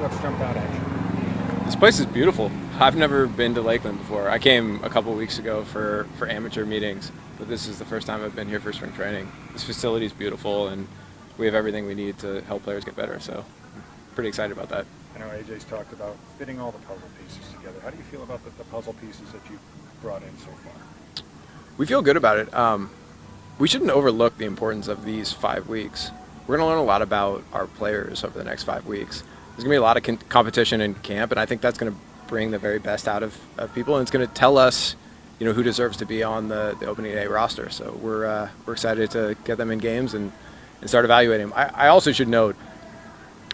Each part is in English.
What's jumped out at you? This place is beautiful. I've never been to Lakeland before. I came a couple weeks ago for amateur meetings, but this is the first time I've been here for spring training. This facility is beautiful, and we have everything we need to help players get better, so I'm pretty excited about that. I know AJ's talked about fitting all the puzzle pieces together. How do you feel about the puzzle pieces that you've brought in so far? We feel good about it. We shouldn't overlook the importance of these 5 weeks. We're going to learn a lot about our players over the next 5 weeks. There's going to be a lot of competition in camp, and I think that's going to bring the very best out of people, and it's going to tell us, who deserves to be on the opening day roster. So we're excited to get them in games and start evaluating them. I also should note,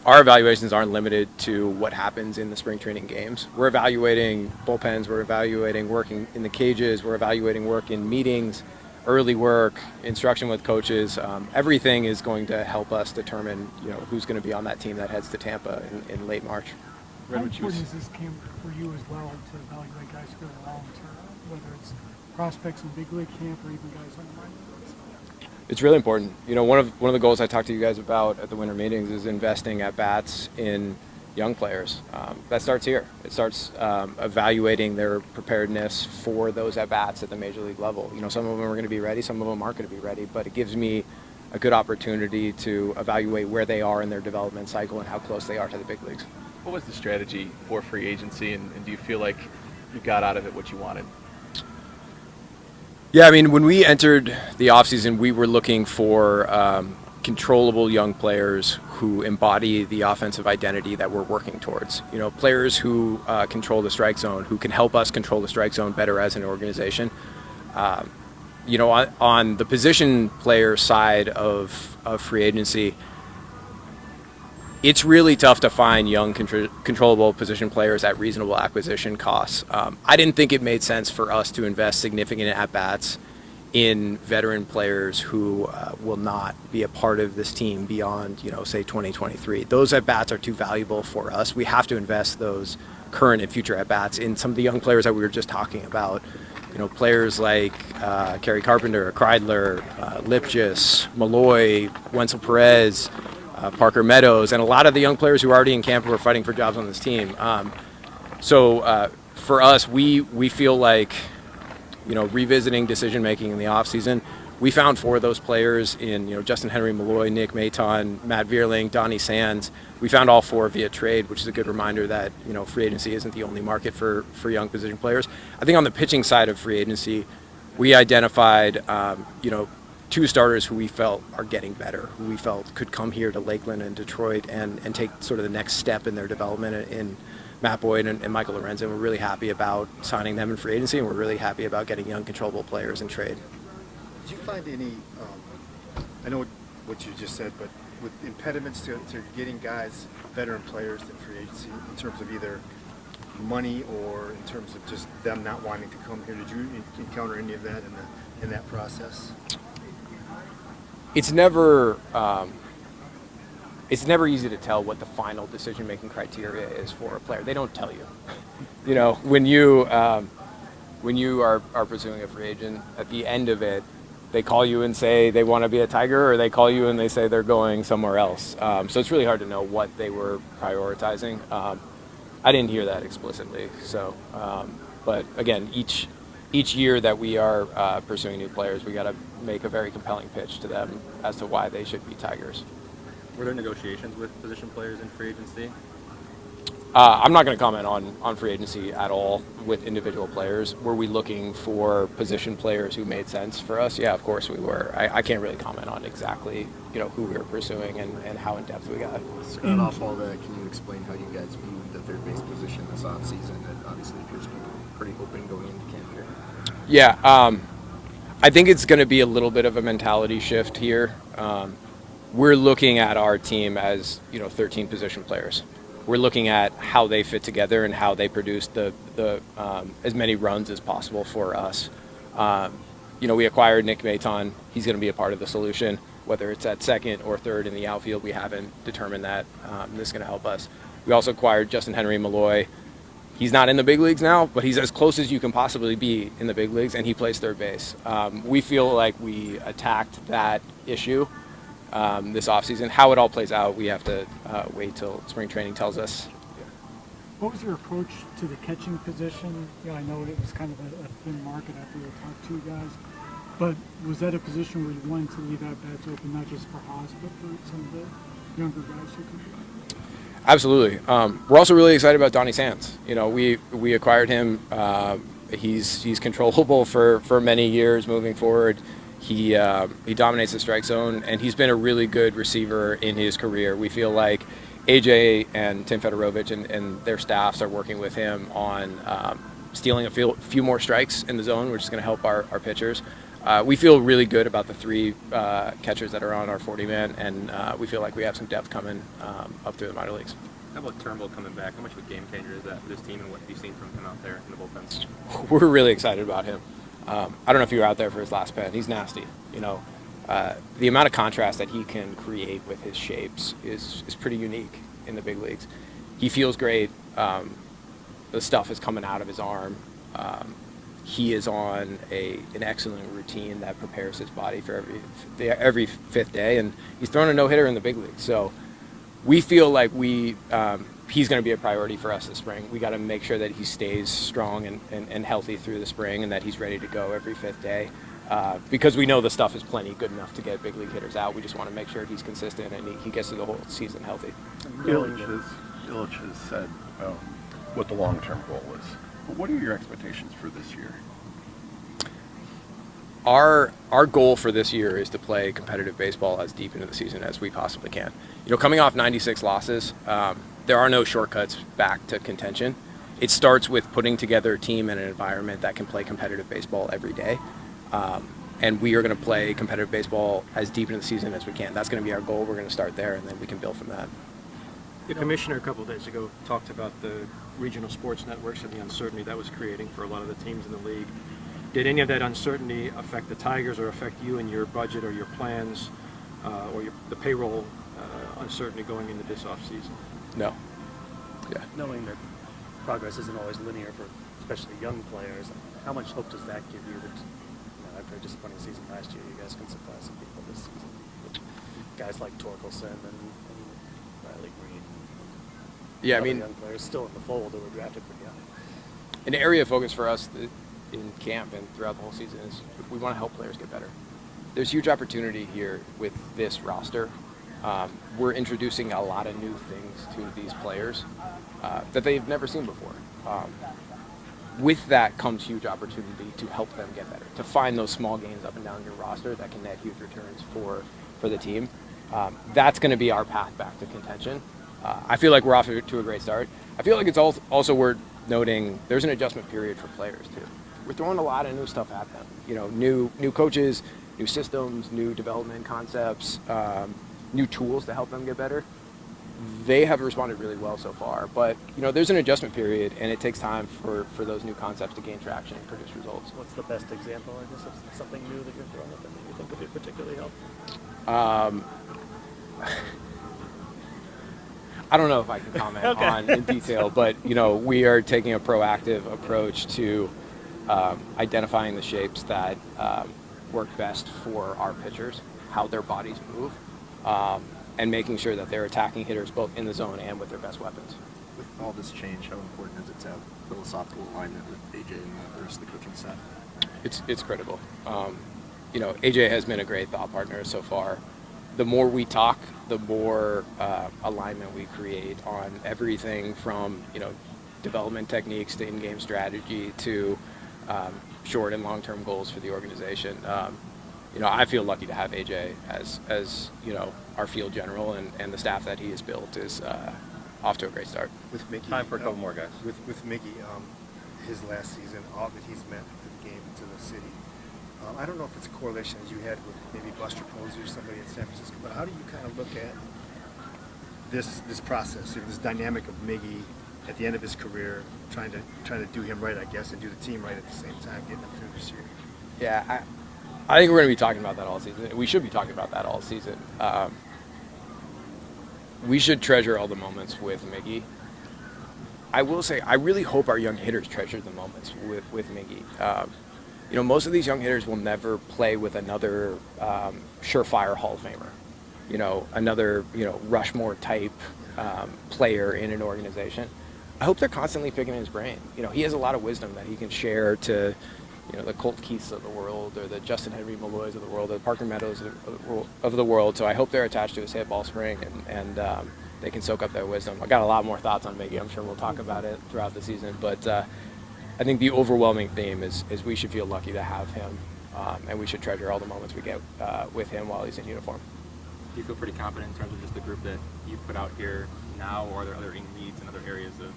our evaluations aren't limited to what happens in the spring training games. We're evaluating bullpens, we're evaluating working in the cages, we're evaluating work in meetings, early work, instruction with coaches. Everything is going to help us determine, who's going to be on that team that heads to Tampa in late March. How important is this camp for you as well to evaluate guys who go long term, whether it's prospects in big league camp or even guys on the minor leagues? It's really important. One of the goals I talked to you guys about at the winter meetings is investing at bats in young players. That starts here. It starts evaluating their preparedness for those at bats at the major league level. Some of them are going to be ready, some of them aren't going to be ready, but it gives me a good opportunity to evaluate where they are in their development cycle and how close they are to the big leagues. What was the strategy for free agency, and do you feel like you got out of it what you wanted? Yeah, when we entered the offseason, we were looking for controllable young players who embody the offensive identity that we're working towards. Players who control the strike zone, who can help us control the strike zone better as an organization. On the position player side of free agency, it's really tough to find young controllable position players at reasonable acquisition costs. I didn't think it made sense for us to invest significant at-bats in veteran players who will not be a part of this team beyond, say 2023. Those at-bats are too valuable for us. We have to invest those current and future at-bats in some of the young players that we were just talking about. Players like Kerry Carpenter, Kreidler, Lipjus, Malloy, Wenzel Perez, Parker Meadows, and a lot of the young players who are already in camp who are fighting for jobs on this team. So for us, we feel like, revisiting decision making in the offseason, we found 4 of those players in Justin Henry, Malloy, Nick Maton, Matt Vierling, Donnie Sands. We found all 4 via trade, which is a good reminder that free agency isn't the only market for young position players. I think on the pitching side of free agency, we identified 2 starters who we felt are getting better, who we felt could come here to Lakeland and Detroit and take sort of the next step in their development in Matt Boyd and Michael Lorenzen. We're really happy about signing them in free agency, and we're really happy about getting young, controllable players in trade. Did you find any, I know what you just said, but with impediments to getting guys, veteran players in free agency, in terms of either money or in terms of just them not wanting to come here, did you encounter any of that in that process? It's never easy to tell what the final decision-making criteria is for a player. They don't tell you. When you are pursuing a free agent, at the end of it, they call you and say they want to be a Tiger, or they call you and they say they're going somewhere else. So it's really hard to know what they were prioritizing. I didn't hear that explicitly. So, but again, each year that we are pursuing new players, we got to make a very compelling pitch to them as to why they should be Tigers. Were there negotiations with position players in free agency? I'm not going to comment on free agency at all with individual players. Were we looking for position players who made sense for us? Yeah, of course we were. I can't really comment on exactly who we were pursuing and how in depth we got. Starting off all that, can you explain how you guys viewed the third base position this offseason that obviously appears to be pretty open going into camp here? Yeah, I think it's going to be a little bit of a mentality shift here. We're looking at our team as 13 position players. We're looking at how they fit together and how they produce the as many runs as possible for us. We acquired Nick Maton. He's going to be a part of the solution, whether it's at second or third in the outfield. We haven't determined that. This is going to help us. We also acquired Justin Henry Malloy. He's not in the big leagues now, but he's as close as you can possibly be in the big leagues, and he plays third base. We feel like we attacked that issue this offseason. How it all plays out, we have to wait till spring training tells us What was your approach to the catching position? Yeah, I know it was kind of a thin market after the top two guys, but was that a position where you wanted to leave at-bats open, not just for Haas, but for some of the younger guys who could be? Absolutely. We're also really excited about Donnie Sands. You know, we acquired him. He's controllable for many years moving forward. He dominates the strike zone, and he's been a really good receiver in his career. We feel like AJ and Tim Fedorovich and their staffs are working with him on stealing a few more strikes in the zone, which is going to help our pitchers. We feel really good about the three catchers that are on our 40-man, and we feel like we have some depth coming up through the minor leagues. How about Turnbull coming back? How much of a game changer is that for this team, and what have you seen from him out there in the bullpen? We're really excited about him. I don't know if you were out there for his last pen. He's nasty. You know, the amount of contrast that he can create with his shapes is pretty unique in the big leagues. He feels great. The stuff is coming out of his arm. He is on an excellent routine that prepares his body for every fifth day, and he's thrown a no-hitter in the big leagues. So we feel like he's going to be a priority for us this spring. We got to make sure that he stays strong and healthy through the spring, and that he's ready to go every fifth day, because we know the stuff is plenty good enough to get big league hitters out. We just want to make sure he's consistent and he gets through the whole season healthy. Illich has said what the long-term goal is. But what are your expectations for this year? Our goal for this year is to play competitive baseball as deep into the season as we possibly can. You know, coming off 96 losses, there are no shortcuts back to contention. It starts with putting together a team and an environment that can play competitive baseball every day. And we are going to play competitive baseball as deep into the season as we can. That's going to be our goal. We're going to start there, and then we can build from that. The commissioner a couple of days ago talked about the regional sports networks and the uncertainty that was creating for a lot of the teams in the league. Did any of that uncertainty affect the Tigers or affect you and your budget or your plans or the payroll uncertainty going into this offseason? No. Yeah. Knowing that progress isn't always linear for especially young players, how much hope does that give you that, after a disappointing season last year, you guys can surprise some people this season? With guys like Torkelson and Riley Green. Yeah, I mean, young players still in the fold that were drafted pretty young. an area of focus for us in camp and throughout the whole season is we want to help players get better. There's huge opportunity here with this roster. We're introducing a lot of new things to these players that they've never seen before. With that comes huge opportunity to help them get better, to find those small gains up and down your roster that can net huge returns for the team. That's going to be our path back to contention. I feel like we're off to a great start. I feel like it's also worth noting there's an adjustment period for players too. We're throwing a lot of new stuff at them. You know, new coaches, new systems, new development concepts, new tools to help them get better. They have responded really well so far, but there's an adjustment period, and it takes time for those new concepts to gain traction and produce results. What's the best example, I guess, of something new that you're throwing at them that you think would be particularly helpful? I don't know if I can comment on in detail, but we are taking a proactive approach to identifying the shapes that work best for our pitchers, how their bodies move, and making sure that they're attacking hitters both in the zone and with their best weapons. With all this change, how important is it to have philosophical alignment with AJ and the rest of the coaching staff? It's critical. AJ has been a great thought partner so far. The more we talk, the more alignment we create on everything from development techniques to in-game strategy to short and long-term goals for the organization. I feel lucky to have AJ as our field general, and the staff that he has built is off to a great start. With Mickey, Time for a couple more guys. With Mickey, his last season, all that he's meant to the game, to the city. I don't know if it's a correlation as you had with maybe Buster Posey or somebody in San Francisco, but how do you kind of look at this process, this dynamic of Miggy at the end of his career, trying to do him right, I guess, and do the team right at the same time, getting them through this year? Yeah, I think we're going to be talking about that all season. We should be talking about that all season. We should treasure all the moments with Miggy. I will say, I really hope our young hitters treasure the moments with Miggy. Most of these young hitters will never play with another surefire Hall of Famer, another Rushmore type player in an organization. I hope they're constantly picking his brain. You know, he has a lot of wisdom that he can share to, you know, the Colt Keiths of the world, or the Justin Henry Malloys of the world, or the Parker Meadows of the world. So I hope they're attached to his hip all spring, and they can soak up that wisdom. I got a lot more thoughts on Miggy. I'm sure we'll talk about it throughout the season. But I think the overwhelming theme is we should feel lucky to have him, and we should treasure all the moments we get with him while he's in uniform. Do you feel pretty confident in terms of just the group that you've put out here now, or are there other needs and other areas of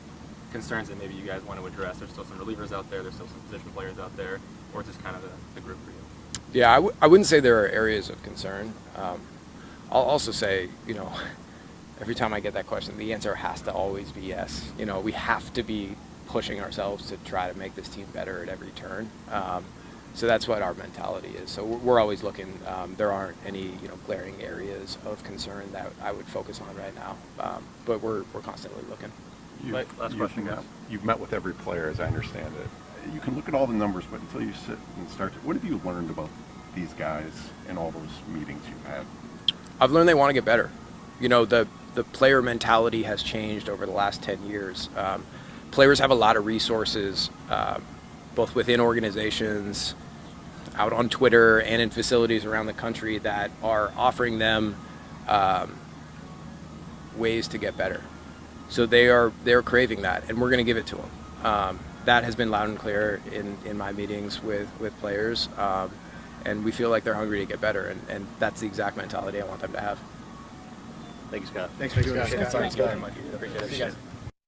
concerns that maybe you guys want to address? There's still some relievers out there, there's still some position players out there, or just kind of the group for you? Yeah, I wouldn't say there are areas of concern. I'll also say, you know, every time I get that question, the answer has to always be yes. You know, we have to be pushing ourselves to try to make this team better at every turn. So that's what our mentality is. So we're always looking. There aren't any, you know, glaring areas of concern that I would focus on right now. But we're constantly looking. Last question, guys. You've met with every player, as I understand it. You can look at all the numbers, but until you sit and start to, what have you learned about these guys in all those meetings you've had? I've learned they want to get better. You know, the player mentality has changed over the last 10 years. Players have a lot of resources, both within organizations, out on Twitter, and in facilities around the country that are offering them ways to get better. So they're craving that, and we're going to give it to them. That has been loud and clear in my meetings with players, and we feel like they're hungry to get better, and that's the exact mentality I want them to have. Thank you, Scott. Thanks for doing this, Scott. Thank you very much. Appreciate it.